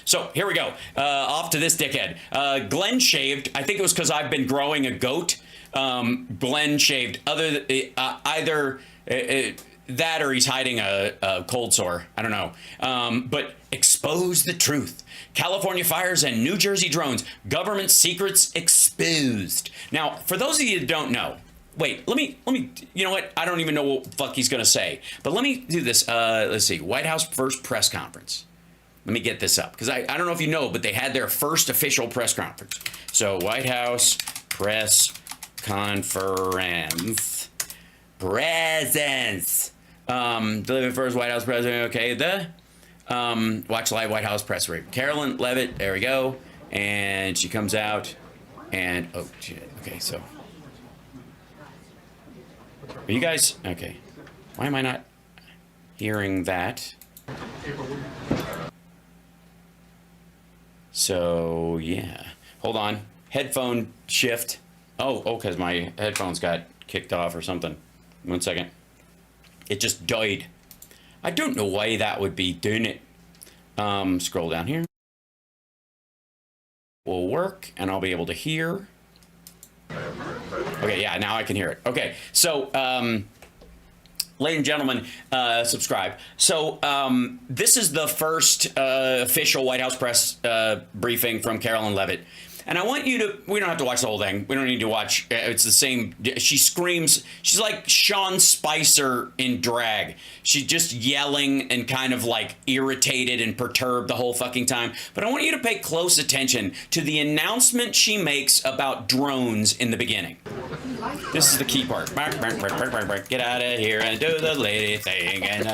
So here we go. Off to this dickhead. Glenn shaved. I think it was because I've been growing a goat. Glenn shaved. Either that or he's hiding a cold sore. I don't know. But expose the truth. California fires and New Jersey drones. Government secrets exposed. Now, for those of you that don't know, wait, let me, you know what? I don't even know what the fuck he's going to say. But let me do this. Let's see. White House first press conference. Let me get this up. Because I don't know if you know, but they had their first official press conference. So White House press conference. Presence. Delivered first White House president. Okay. Watch live White House press rate. Karoline Leavitt. There we go. And she comes out. And, oh, shit. Okay, so. Are you guys? Okay. Why am I not hearing that? So, yeah. Hold on. Headphone shift. Oh, because my headphones got kicked off or something. 1 second. It just died. I don't know why that would be doing it. Scroll down here. Will work, and I'll be able to hear. Okay, yeah, now I can hear it. Okay, so, ladies and gentlemen, subscribe. So, this is the first official White House press briefing from Karoline Leavitt. And I want you to, we don't have to watch the whole thing. We don't need to watch, it's the same, she screams, she's like Sean Spicer in drag. She's just yelling and kind of like irritated and perturbed the whole fucking time. But I want you to pay close attention to the announcement she makes about drones in the beginning. This is the key part. Get out of here and do the lady thing. And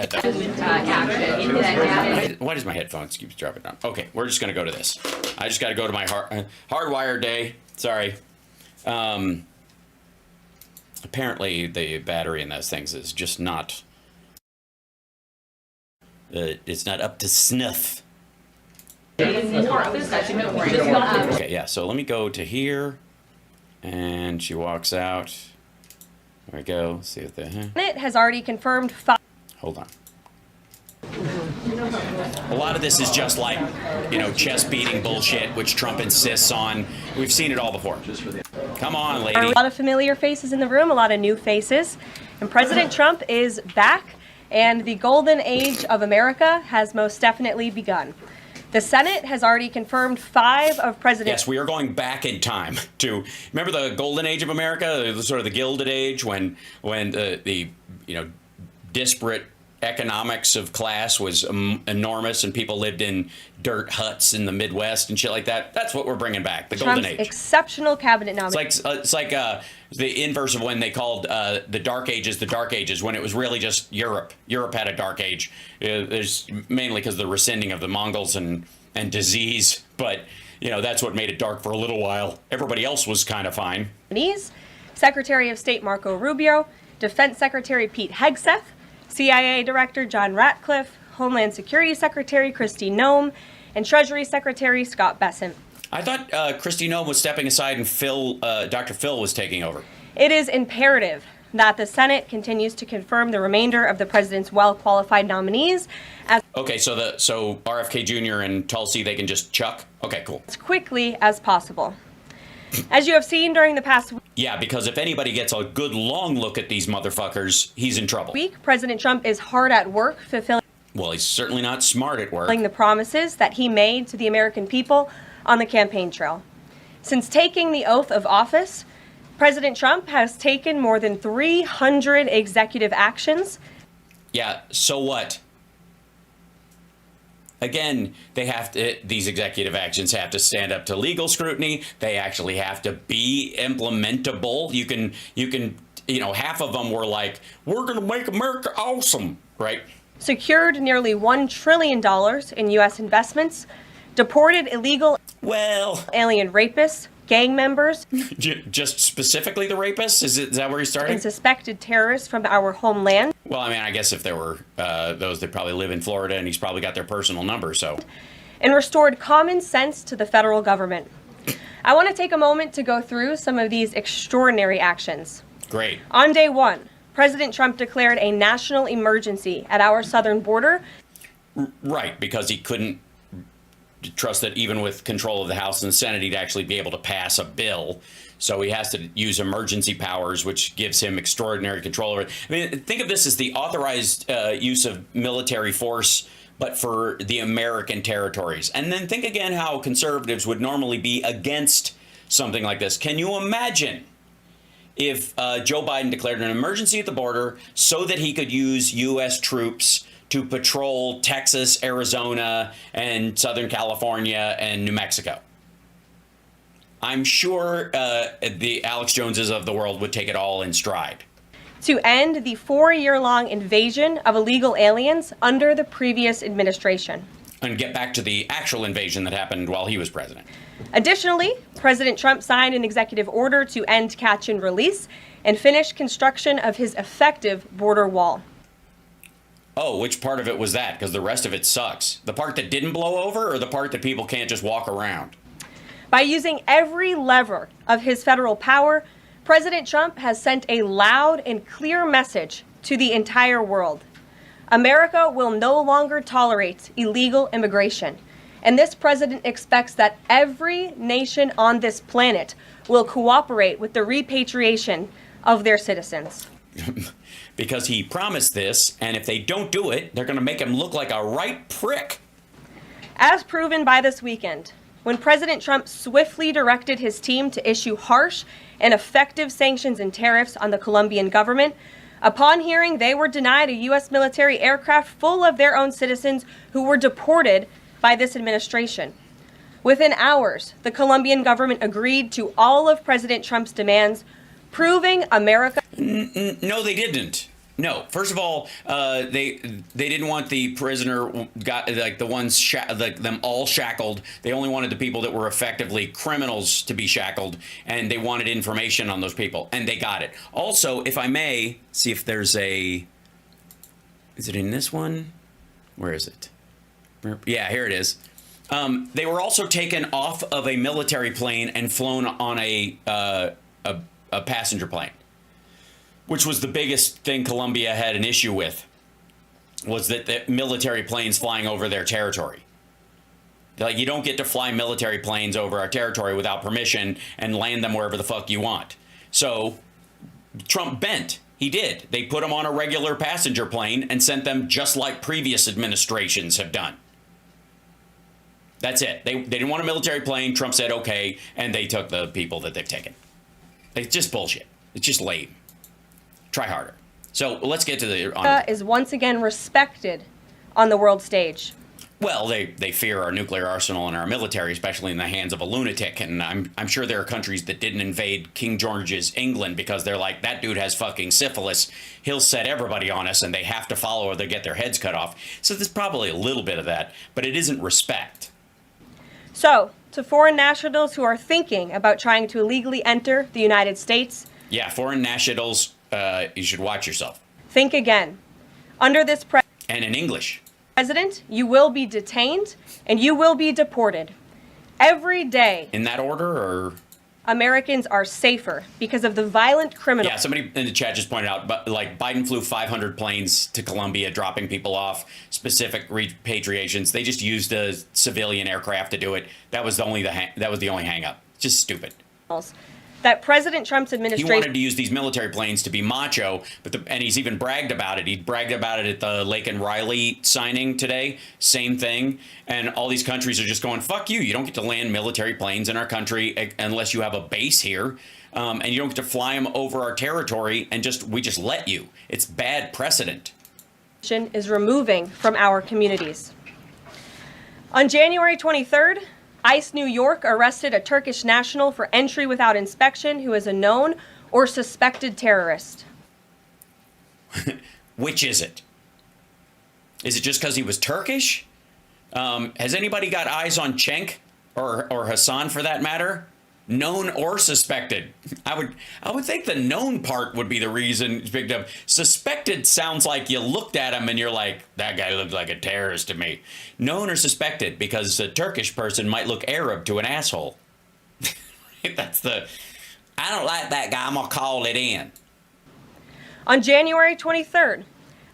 why does my headphones keep dropping down? Okay, we're just going to go to this. I just got to go to my hardwired day. Sorry. Apparently, the battery in those things is just not... it's not up to snuff. Okay, yeah, so let me go to here. And she walks out. There we go. See what the... It has already confirmed... Hold on. A lot of this is just like, you know, chest beating bullshit, which Trump insists on. We've seen it all before. Come on, lady. A lot of familiar faces in the room, a lot of new faces. And President Trump is back, and the golden age of America has most definitely begun. The Senate has already confirmed 5 of President... Yes, we are going back in time to... Remember the golden age of America? Sort of the Gilded Age when the you know, disparate economics of class was enormous and people lived in dirt huts in the Midwest and shit like that. That's what we're bringing back, the golden age. Exceptional cabinet nomination. It's like the inverse of when they called the Dark Ages the Dark Ages, when it was really just Europe. Europe had a dark age. There's mainly because of the rescinding of the Mongols and disease, but you know that's what made it dark for a little while. Everybody else was kind of fine. Secretary of State Marco Rubio, Defense Secretary Pete Hegseth, CIA Director John Ratcliffe, Homeland Security Secretary Kristi Noem, and Treasury Secretary Scott Bessent. I thought Kristi Noem was stepping aside and Dr. Phil was taking over. It is imperative that the Senate continues to confirm the remainder of the president's well-qualified nominees okay, so RFK Jr. and Tulsi, they can just chuck? Okay, cool. As quickly as possible. As you have seen during the past week... Yeah, because if anybody gets a good long look at these motherfuckers, he's in trouble. President Trump is hard at work fulfilling... Well, he's certainly not smart at work. ...the promises that he made to the American people on the campaign trail. Since taking the oath of office, President Trump has taken more than 300 executive actions. Yeah, so what? Again, these executive actions have to stand up to legal scrutiny. They actually have to be implementable. You can, you know, half of them were like, we're going to make America awesome, right? Secured nearly $1 trillion in U.S. investments, deported illegal alien rapists, gang members. Just specifically the rapists? Is that where he started? And suspected terrorists from our homeland. Well, I mean, I guess if there were those that probably live in Florida, and he's probably got their personal number, so. And restored common sense to the federal government. I want to take a moment to go through some of these extraordinary actions. Great. On day 1, President Trump declared a national emergency at our southern border. Right, because he couldn't trust that even with control of the House and the Senate, he'd actually be able to pass a bill. So he has to use emergency powers, which gives him extraordinary control over it. I mean, think of this as the authorized use of military force, but for the American territories. And then think again how conservatives would normally be against something like this. Can you imagine if Joe Biden declared an emergency at the border so that he could use U.S. troops to patrol Texas, Arizona, and Southern California and New Mexico? I'm sure the Alex Joneses of the world would take it all in stride. To end the 4-year-long invasion of illegal aliens under the previous administration. And get back to the actual invasion that happened while he was president. Additionally, President Trump signed an executive order to end catch and release and finish construction of his effective border wall. Oh, which part of it was that? Because the rest of it sucks. The part that didn't blow over or the part that people can't just walk around? By using every lever of his federal power, President Trump has sent a loud and clear message to the entire world. America will no longer tolerate illegal immigration. And this president expects that every nation on this planet will cooperate with the repatriation of their citizens. Because he promised this, and if they don't do it, they're going to make him look like a right prick. As proven by this weekend, when President Trump swiftly directed his team to issue harsh and effective sanctions and tariffs on the Colombian government, upon hearing they were denied a U.S. military aircraft full of their own citizens who were deported by this administration. Within hours, the Colombian government agreed to all of President Trump's demands, proving America... No, they didn't. No. First of all, they didn't want the prisoner, the ones, them all shackled. They only wanted the people that were effectively criminals to be shackled, and they wanted information on those people, and they got it. Also, if I may, see if there's a... Is it in this one? Where is it? Yeah, here it is. They were also taken off of a military plane and flown on a passenger plane, which was the biggest thing Colombia had an issue with, was that the military planes flying over their territory. They're like, you don't get to fly military planes over our territory without permission and land them wherever the fuck you want. So Trump bent. He did. They put them on a regular passenger plane and sent them just like previous administrations have done. That's it. They didn't want a military plane. Trump said, okay, and they took the people that they've taken. It's just bullshit. It's just lame. Try harder. So let's get to the... is once again respected on the world stage. Well, they fear our nuclear arsenal and our military, especially in the hands of a lunatic. And I'm sure there are countries that didn't invade King George's England because they're like, that dude has fucking syphilis. He'll set everybody on us and they have to follow or they get their heads cut off. So there's probably a little bit of that, but it isn't respect. So, to foreign nationals who are thinking about trying to illegally enter the United States... Yeah, foreign nationals, you should watch yourself. Think again. Under this and in English. President, you will be detained and you will be deported. Every day. In that order, or? Americans are safer because of the violent criminals. Yeah, somebody in the chat just pointed out, but like Biden flew 500 planes to Colombia, dropping people off, specific repatriations. They just used a civilian aircraft to do it. That was the only hang up. Just stupid. That President Trump's administration... He wanted to use these military planes to be macho, and he's even bragged about it. He bragged about it at the Lake and Riley signing today. Same thing. And all these countries are just going, fuck you. You don't get to land military planes in our country unless you have a base here. And you don't get to fly them over our territory, and we just let you. It's bad precedent. ...is removing from our communities. On January 23rd... ICE New York arrested a Turkish national for entry without inspection who is a known or suspected terrorist. Which is it? Is it just because he was Turkish? Has anybody got eyes on Cenk or Hassan for that matter? Known or suspected? I would think the known part would be the reason it's picked up. Suspected sounds like you looked at him and you're like, that guy looks like a terrorist to me. Known or suspected, because a Turkish person might look Arab to an asshole. That's I don't like that guy, I'm gonna call it in. On January 23rd,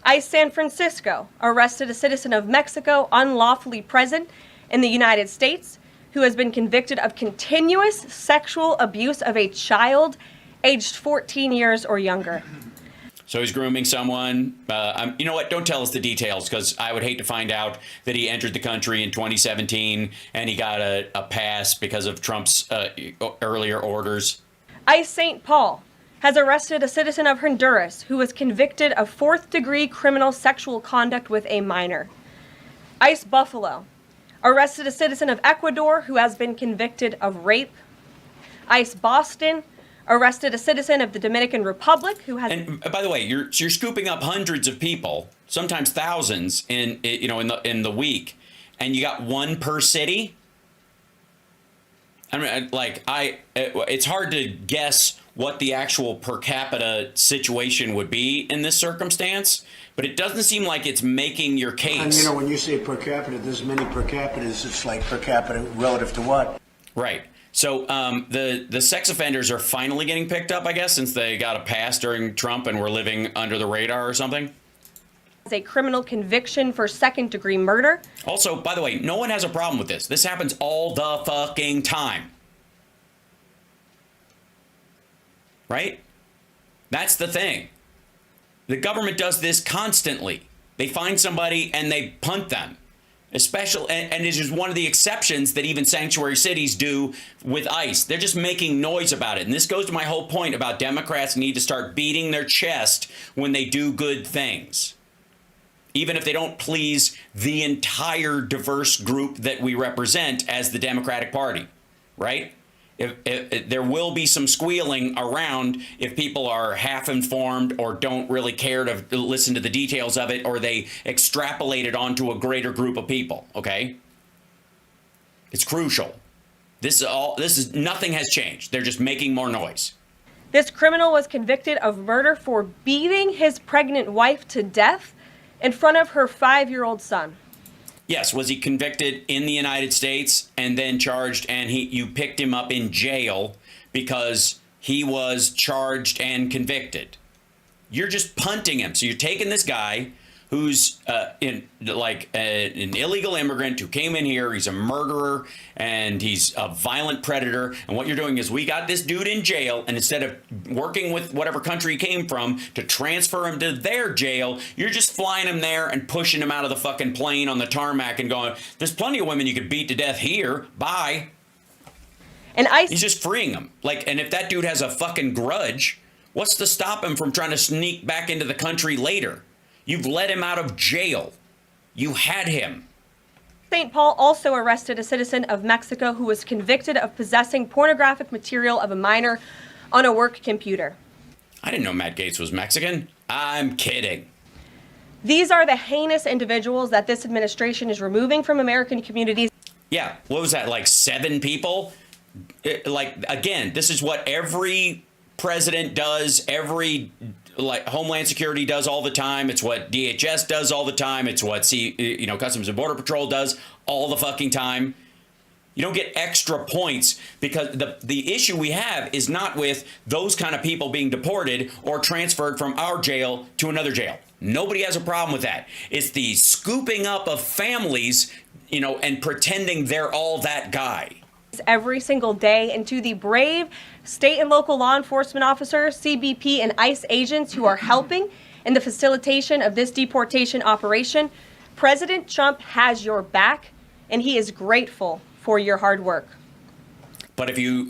ICE San Francisco arrested a citizen of Mexico unlawfully present in the United States who has been convicted of continuous sexual abuse of a child aged 14 years or younger. So he's grooming someone. You know what? Don't tell us the details, because I would hate to find out that he entered the country in 2017 and he got a pass because of Trump's earlier orders. ICE St. Paul has arrested a citizen of Honduras who was convicted of fourth-degree criminal sexual conduct with a minor. ICE Buffalo arrested a citizen of Ecuador who has been convicted of rape. ICE Boston arrested a citizen of the Dominican Republic who has. And by the way, you're scooping up hundreds of people, sometimes thousands in the week, and you got one per city. I mean, it's hard to guess what the actual per capita situation would be in this circumstance, but it doesn't seem like it's making your case. And when you say per capita, there's many per capitas. It's like per capita relative to what? Right. So the sex offenders are finally getting picked up, I guess, since they got a pass during Trump and were living under the radar or something. A criminal conviction for second-degree murder. Also, by the way, no one has a problem with this. This happens all the fucking time. Right? That's the thing. The government does this constantly. They find somebody and they punt them. Especially, and it is one of the exceptions that even sanctuary cities do with ICE. They're just making noise about it. And this goes to my whole point about Democrats need to start beating their chest when they do good things. Even if they don't please the entire diverse group that we represent as the Democratic Party, right? If there will be some squealing around if people are half informed or don't really care to listen to the details of it, or they extrapolate it onto a greater group of people. Okay, it's crucial. Nothing has changed. They're just making more noise. This criminal was convicted of murder for beating his pregnant wife to death in front of her 5-year-old son. Yes, was he convicted in the United States and then charged, and you picked him up in jail because he was charged and convicted? You're just punting him. So you're taking this guy who's an illegal immigrant who came in here. He's a murderer and he's a violent predator. And what you're doing is, we got this dude in jail, and instead of working with whatever country he came from to transfer him to their jail, you're just flying him there and pushing him out of the fucking plane on the tarmac and going, there's plenty of women you could beat to death here. Bye. And he's just freeing them. And if that dude has a fucking grudge, what's to stop him from trying to sneak back into the country later? You've let him out of jail. You had him. St. Paul also arrested a citizen of Mexico who was convicted of possessing pornographic material of a minor on a work computer. I didn't know Matt Gaetz was Mexican. I'm kidding. These are the heinous individuals that this administration is removing from American communities. Yeah, what was that, like 7 people? Again, this is what every president does, every Homeland Security does all the time. It's what DHS does all the time. It's what Customs and Border Patrol does all the fucking time. You don't get extra points, because the issue we have is not with those kind of people being deported or transferred from our jail to another jail. Nobody has a problem with that. It's the scooping up of families, and pretending they're all that guy. Every single day, and to the brave state and local law enforcement officers, CBP, and ICE agents who are helping in the facilitation of this deportation operation, President Trump has your back, and he is grateful for your hard work. But if you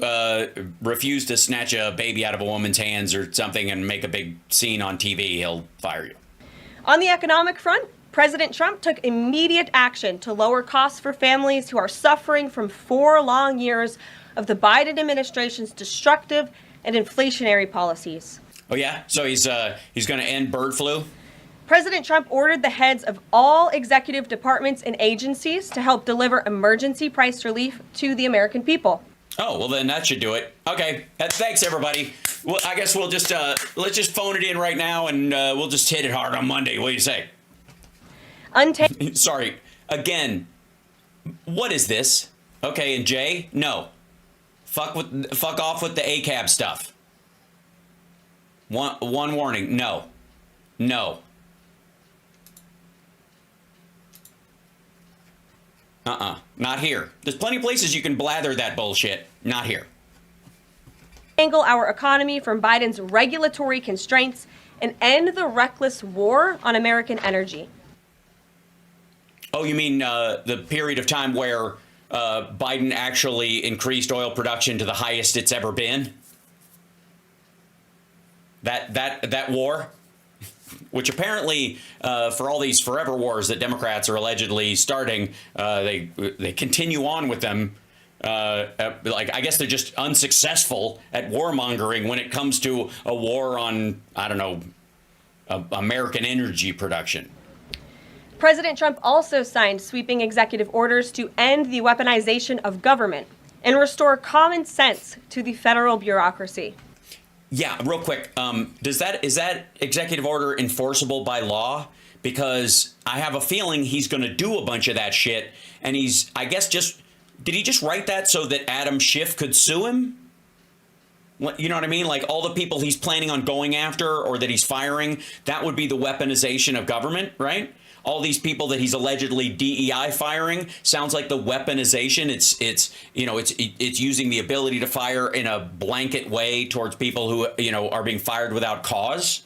refuse to snatch a baby out of a woman's hands or something and make a big scene on TV, he'll fire you. On the economic front, President Trump took immediate action to lower costs for families who are suffering from 4 long years of the Biden administration's destructive and inflationary policies. Oh, yeah? So he's going to end bird flu? President Trump ordered the heads of all executive departments and agencies to help deliver emergency price relief to the American people. Oh, well, then that should do it. Okay. Thanks, everybody. Well, I guess we'll just let's just phone it in right now, and we'll just hit it hard on Monday. What do you say? Sorry. Again, what is this? Okay, and Jay? No. Fuck off with the ACAB stuff. One warning. No. No. Not here. There's plenty of places you can blather that bullshit. Not here. Angle our economy from Biden's regulatory constraints and end the reckless war on American energy. Oh, you mean the period of time where Biden actually increased oil production to the highest it's ever been? That war? Which apparently, for all these forever wars that Democrats are allegedly starting, they continue on with them. Like, I guess they're just unsuccessful at warmongering when it comes to a war on, I don't know, American energy production. President Trump also signed sweeping executive orders to end the weaponization of government and restore common sense to the federal bureaucracy. Yeah, real quick. Is that executive order enforceable by law? Because I have a feeling he's going to do a bunch of that shit. And did he just write that so that Adam Schiff could sue him? You know what I mean? Like all the people he's planning on going after or that he's firing, that would be the weaponization of government, right? All these people that he's allegedly DEI firing sounds like the weaponization. It's using the ability to fire in a blanket way towards people who, are being fired without cause.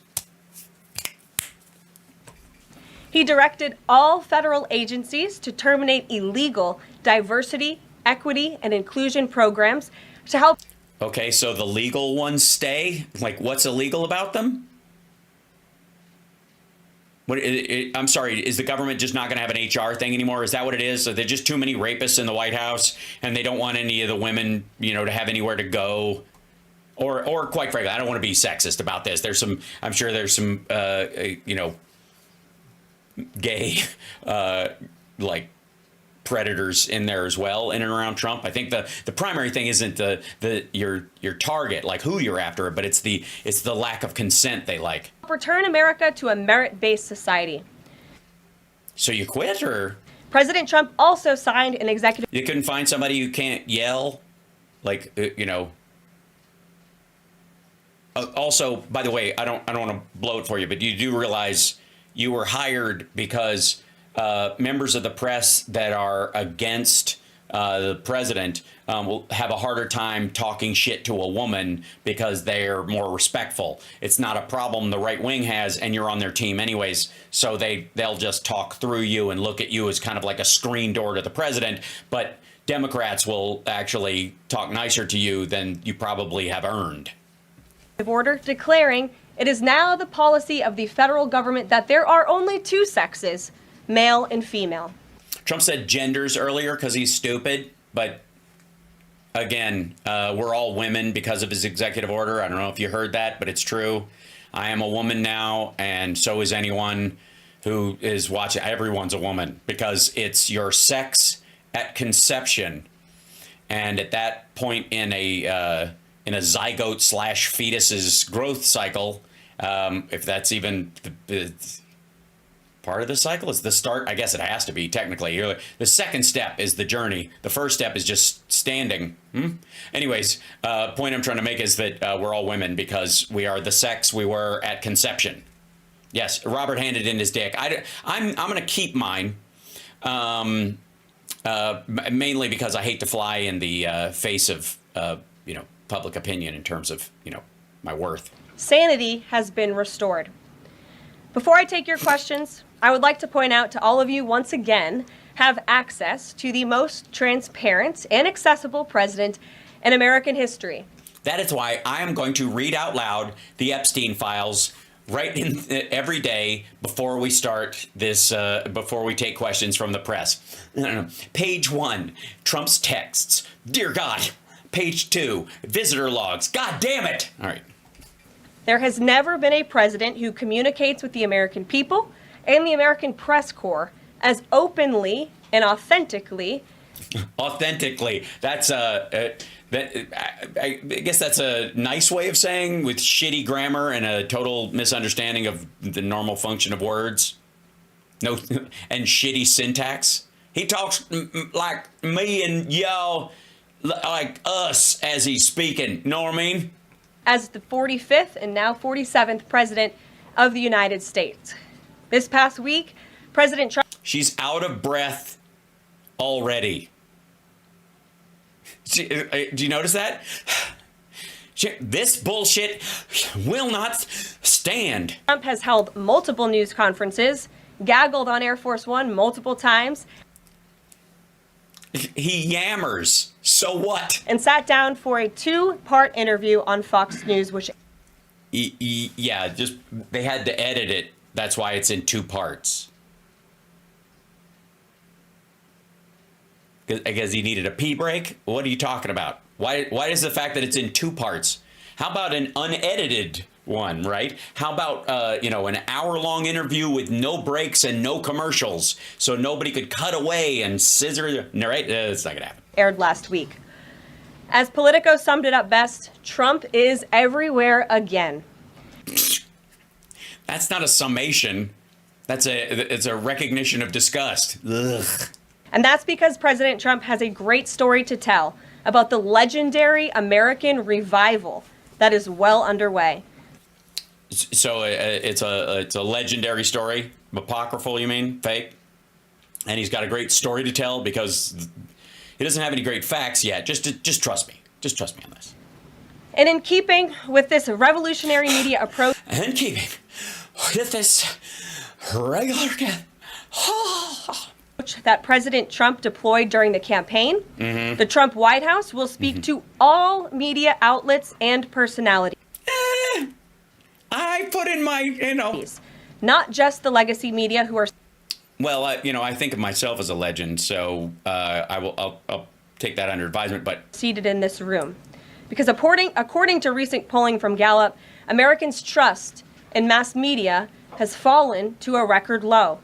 He directed all federal agencies to terminate illegal diversity, equity, and inclusion programs to help. Okay, so the legal ones stay? Like, what's illegal about them? I'm sorry, is the government just not going to have an HR thing anymore? Is that what it is? Are there just too many rapists in the White House and they don't want any of the women, to have anywhere to go? Or quite frankly, I don't want to be sexist about this. I'm sure there's some, gay, predators in there as well, in and around Trump. I think the primary thing isn't your target, like who you're after, but it's the lack of consent they like. Return America to a merit-based society. So you quit, or? President Trump also signed an executive. You couldn't find somebody who can't yell, Also, by the way, I don't want to blow it for you, but you do realize you were hired because members of the press that are against the president will have a harder time talking shit to a woman because they're more respectful. It's not a problem the right wing has, and you're on their team anyways. So they'll just talk through you and look at you as kind of like a screen door to the president. But Democrats will actually talk nicer to you than you probably have earned. Order declaring it is now the policy of the federal government that there are only two sexes, male and female. Trump said genders earlier because he's stupid, but again, we're all women because of his executive order. I don't know if you heard that, but it's true. I am a woman now, and so is anyone who is watching. Everyone's a woman because it's your sex at conception, and at that point in a zygote / fetus's growth cycle, if that's even the part of the cycle, is the start. I guess it has to be technically. The second step is the journey. The first step is just standing. Anyways, point I'm trying to make is that we're all women because we are the sex we were at conception. Yes, Robert handed in his dick. I'm going to keep mine, mainly because I hate to fly in the face of public opinion in terms of my worth. Sanity has been restored. Before I take your questions, I would like to point out to all of you once again have access to the most transparent and accessible president in American history. That is why I am going to read out loud the Epstein files every day before we start this, before we take questions from the press. Page 1, Trump's texts. Dear God. Page 2, visitor logs. God damn it. All right. There has never been a president who communicates with the American people and the American press corps as openly and authentically. Authentically. That's I guess that's a nice way of saying, with shitty grammar and a total misunderstanding of the normal function of words. No, and shitty syntax. He talks like me and y'all, like us, as he's speaking. Know what I mean? As the 45th and now 47th president of the United States. This past week, President Trump. She's out of breath already. Do you notice that? This bullshit will not stand. Trump has held multiple news conferences, gaggled on Air Force One multiple times. He yammers. So what? And sat down for a 2-part interview on Fox News, which... Yeah, just they had to edit it. That's why it's in 2 parts. Because he needed a pee break? What are you talking about? Why is the fact that it's in 2 parts? How about an unedited one, right? How about, an hour-long interview with no breaks and no commercials so nobody could cut away and scissor, right? It's not going to happen. Aired last week. As Politico summed it up best, Trump is everywhere again. That's not a summation. It's a recognition of disgust. Ugh. And that's because President Trump has a great story to tell about the legendary American revival that is well underway. So it's a legendary story, apocryphal, you mean, fake? And he's got a great story to tell because he doesn't have any great facts yet. Just trust me. Just trust me on this. And in keeping with this revolutionary media approach, And keeping with this regular that President Trump deployed during the campaign, the Trump White House will speak to all media outlets and personalities. I put in my, Not just the legacy media who are... Well, I think of myself as a legend, so I'll take that under advisement, but... seated in this room. Because according to recent polling from Gallup, Americans' trust in mass media has fallen to a record low.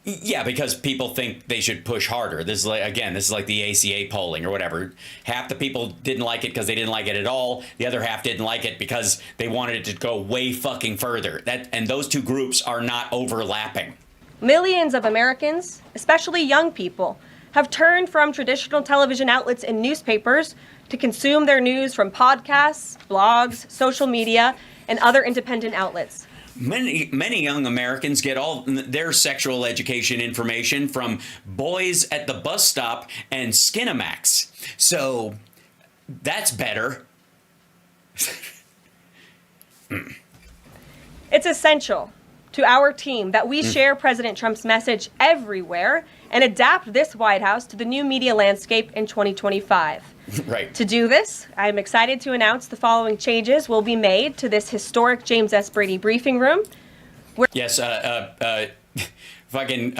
Yeah, because people think they should push harder. This is like the ACA polling or whatever. Half the people didn't like it because they didn't like it at all. The other half didn't like it because they wanted it to go way fucking further. And those 2 groups are not overlapping. Millions of Americans, especially young people, have turned from traditional television outlets and newspapers to consume their news from podcasts, blogs, social media, and other independent outlets. Many young Americans get all their sexual education information from Boys at the Bus Stop and Skinamax. So that's better. It's essential to our team that we share President Trump's message everywhere and adapt this White House to the new media landscape in 2025. Right. To do this, I'm excited to announce the following changes will be made to this historic James S. Brady briefing room. Yes, fucking,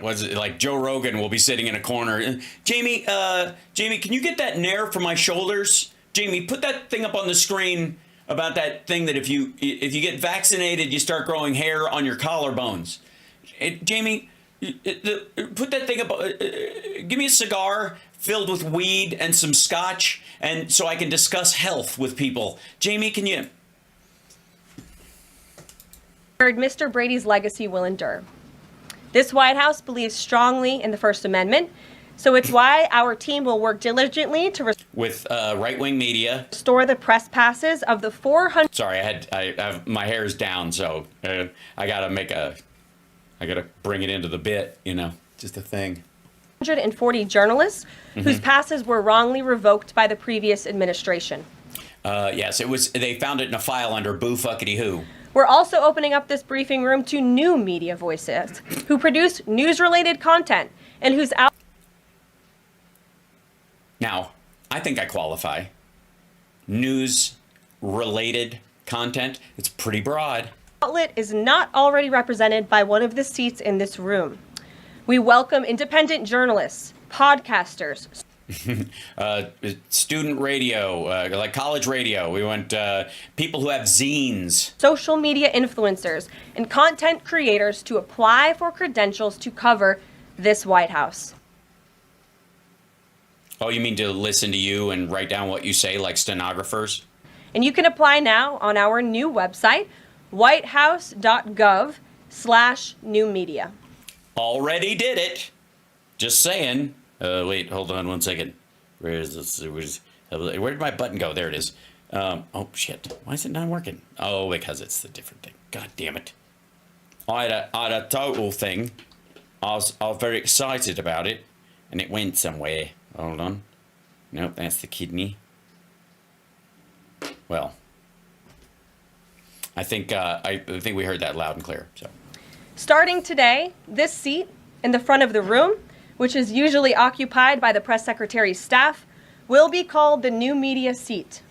was it like Joe Rogan will be sitting in a corner. Jamie, can you get that nair for my shoulders? Jamie, put that thing up on the screen about that thing that if you get vaccinated, you start growing hair on your collarbones. Jamie, put that thing up. Give me a cigar filled with weed and some scotch, and so I can discuss health with people. Jamie, can you? Mr. Brady's legacy will endure. This White House believes strongly in the First Amendment, so it's why our team will work diligently to with right-wing media restore the press passes of the 400. Sorry, I have my hair's down, so I gotta bring it into the bit, just a thing. 140 journalists whose passes were wrongly revoked by the previous administration. Yes, it was. They found it in a file under boo fuckity who. We're also opening up this briefing room to new media voices who produce news-related content and whose Now, I think I qualify. News-related content. It's pretty broad. Outlet is not already represented by one of the seats in this room. We welcome independent journalists, podcasters, student radio, like college radio. We want people who have zines, social media influencers, and content creators to apply for credentials to cover this White House. Oh, you mean to listen to you and write down what you say like stenographers? And you can apply now on our new website, whitehouse.gov/new media. Already did it. Just saying. Wait, hold on one second. Where is this? Where did my button go? There it is. Oh, shit. Why is it not working? Oh, because it's the different thing. God damn it. On a total thing. I was very excited about it, and it went somewhere. Hold on. Nope, that's the kidney. Well, I think we heard that loud and clear. So, Starting today, this seat in the front of the room, which is usually occupied by the press secretary's staff, will be called the new media seat.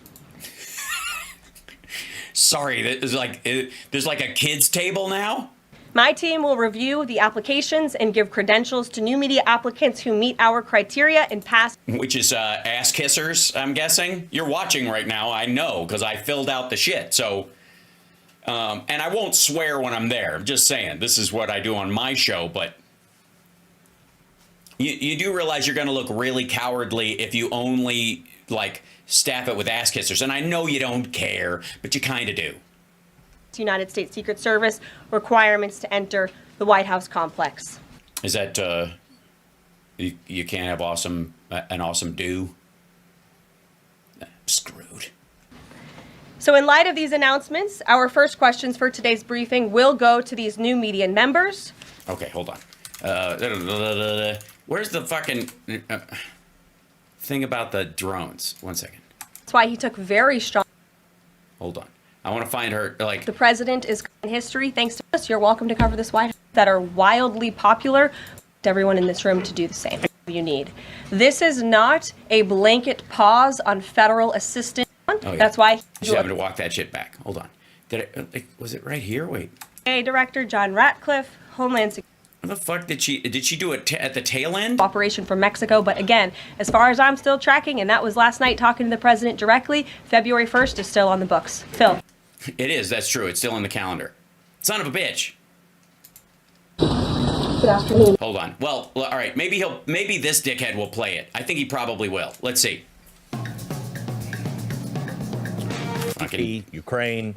sorry, there's like a kids' table now. My team will review the applications and give credentials to new media applicants who meet our criteria and pass. Which is ass kissers, I'm guessing. You're watching right now, I know, because I filled out the shit. So, and I won't swear when I'm there. I'm just saying, this is what I do on my show. But you do realize you're going to look really cowardly if you only, like, staff it with ass kissers. And I know you don't care, but you kind of do. United States Secret Service requirements to enter the White House complex. Is that you can't have an awesome do? Screwed. So in light of these announcements, our first questions for today's briefing will go to these new media members. Okay, hold on. Where's the fucking thing about the drones? 1 second. That's why he took very strong. Hold on. I want to find her, like... The president is in history. Thanks to us, you're welcome to cover this White House that are wildly popular. To everyone in this room to do the same. You need. This is not a blanket pause on federal assistance. Oh, yeah. That's why... She's having to walk that shit back. Hold on. Was it right here? Wait. Director John Ratcliffe, Homeland Security. What the fuck did she do it at the tail end? Operation from Mexico. But again, as far as I'm still tracking, and that was last night talking to the president directly, February 1st is still on the books. Phil. It is. That's true. It's still in the calendar. Son of a bitch. Good afternoon. Hold on. Well, all right. Maybe this dickhead will play it. I think he probably will. Let's see. Turkey, Ukraine.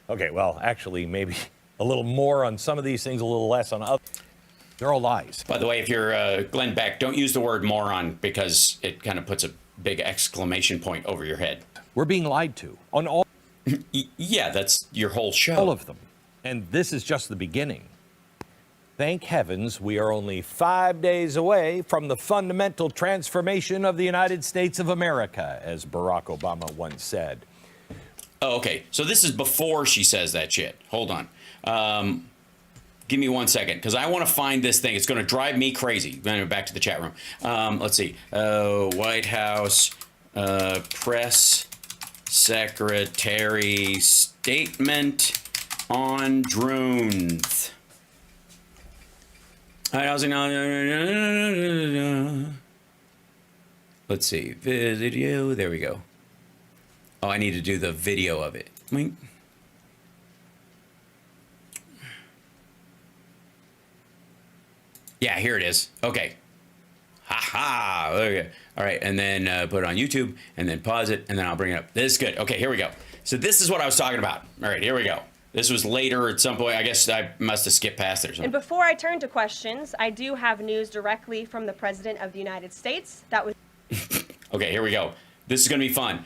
Okay, well, actually, maybe a little more on some of these things, a little less on others. They're all lies. By the way, if you're Glenn Beck, don't use the word moron because it kind of puts a big exclamation point over your head. We're being lied to on all. Yeah, that's your whole show. All of them. And this is just the beginning. Thank heavens we are only 5 days away from the fundamental transformation of the United States of America, as Barack Obama once said. Oh, okay. So this is before she says that shit. Hold on. Give me 1 second, because I want to find this thing. It's going to drive me crazy. Anyway, back to the chat room. Let's see. White House press secretary statement on drones. Let's see. Video. There we go. Oh, I need to do the video of it. Yeah, here it is. Okay. Ha-ha. Okay. All right, and then put it on YouTube, and then pause it, and then I'll bring it up. This is good. Okay, here we go. So this is what I was talking about. All right, here we go. This was later at some point. I guess I must have skipped past it or something. And before I turn to questions, I do have news directly from the President of the United States. That was... Okay, here we go. This is going to be fun.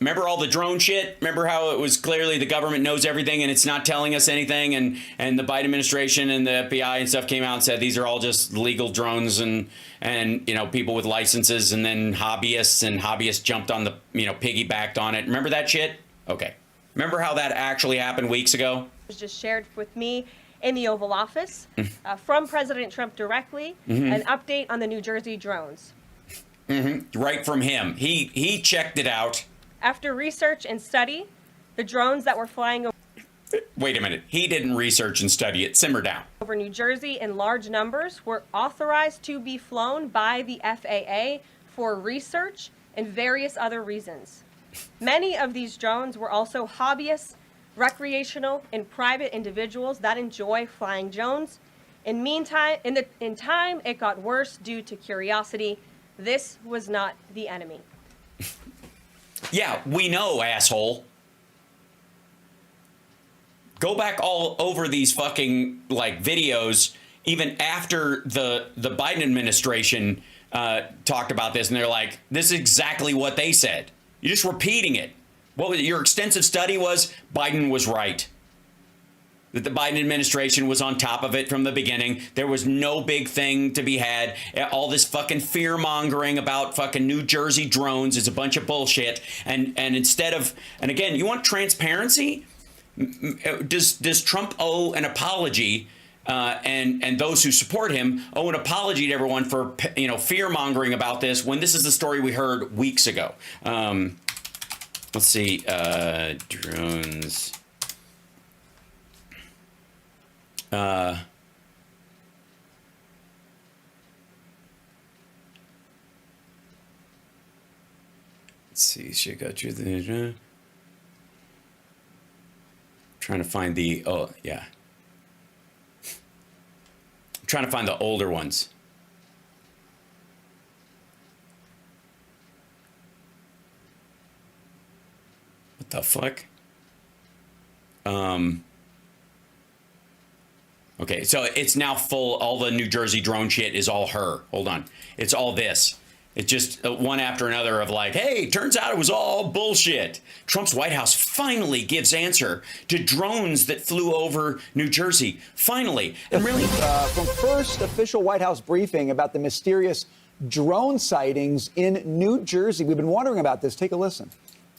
Remember all the drone shit? Remember how it was clearly the government knows everything and it's not telling us anything? And the Biden administration and the FBI and stuff came out and said these are all just legal drones and you know, people with licenses, and then hobbyists jumped on the, you know, piggybacked on it. Remember that shit? Okay. Remember how that actually happened weeks ago? It was just shared with me in the Oval Office from President Trump directly, an update on the New Jersey drones. Right from him. He checked it out. After research and study, the drones that were flying Wait a minute. He didn't research and study it. Simmer down. over New Jersey in large numbers were authorized to be flown by the FAA for research and various other reasons. Many of these drones were also hobbyists, recreational, and private individuals that enjoy flying drones. In time, it got worse due to curiosity. This was not the enemy. Yeah, we know, asshole. Go back all over these fucking, like, videos, even after the Biden administration talked about this, and they're like, this is exactly what they said. You're just repeating it. What was it? Your extensive study was Biden was right. that the Biden administration was on top of it from the beginning. There was no big thing to be had. All this fucking fear mongering about fucking New Jersey drones is a bunch of bullshit. And instead of, and again, you want transparency? Does Trump owe an apology? And those who support him owe an apology to everyone for, fear mongering about this when this is the story we heard weeks ago. Let's see, drones. Let's see, she got you the. Trying to find the. Oh, yeah. I'm trying to find the older ones. What the fuck? Okay, so it's now full. All the New Jersey drone shit is all her. Hold on. It's all this. It's just one after another of like, hey, turns out it was all bullshit. Trump's White House finally gives answer to drones that flew over New Jersey. Finally. And really. From first official White House briefing about the mysterious drone sightings in New Jersey. We've been wondering about this. Take a listen.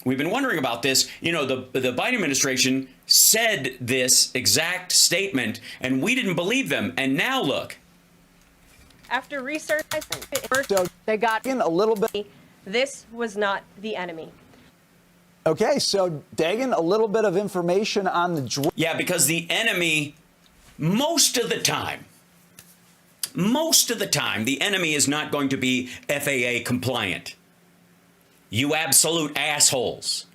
We've been wondering about this. The Biden administration said this exact statement, and we didn't believe them. And now look. After research, So they got in a little bit. This was not the enemy. Okay, so Dagan, a little bit of information on the Yeah, because the enemy, most of the time, the enemy is not going to be FAA compliant. You absolute assholes.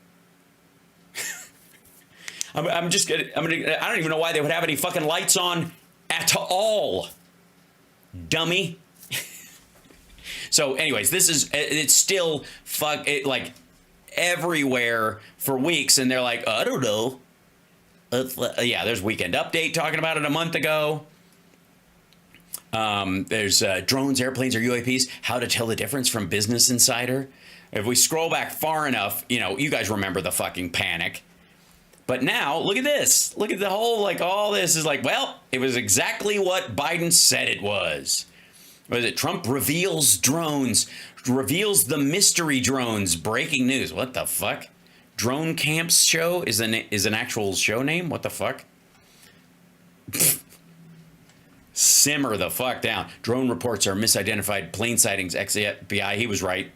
I don't even know why they would have any fucking lights on at all. Dummy. So anyways, it's still like everywhere for weeks. And they're like, I don't know. Yeah, there's Weekend Update talking about it a month ago. There's drones, airplanes, or UAPs. How to tell the difference from Business Insider. If we scroll back far enough, you guys remember the fucking panic. But now, look at this. Look at the whole, all this is like, well, it was exactly what Biden said it was. Was it Trump reveals drones, reveals the mystery drones, breaking news. What the fuck? Drone Camps Show is an actual show name? What the fuck? Simmer the fuck down. Drone reports are misidentified plane sightings. Ex-FBI, he was right.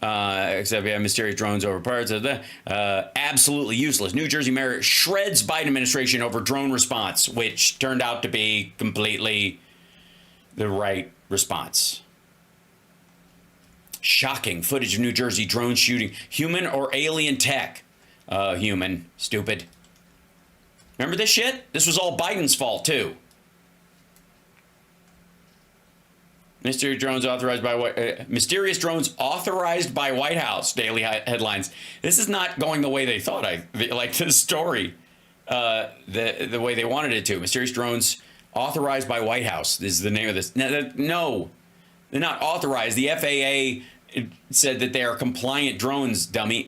FBI mysterious drones over parts of the absolutely useless. New Jersey mayor shreds Biden administration over drone response, which turned out to be completely the right response. Shocking footage of New Jersey drone shooting. Human or alien tech? Human. Stupid. Remember this shit? This was all Biden's fault too. Mysterious drones authorized by mysterious drones authorized by White House. Daily headlines. This is not going the way they thought. Like this story, the way they wanted it to. Mysterious drones authorized by White House is the name of this. No, they're not authorized. The FAA said that they are compliant drones. Dummy.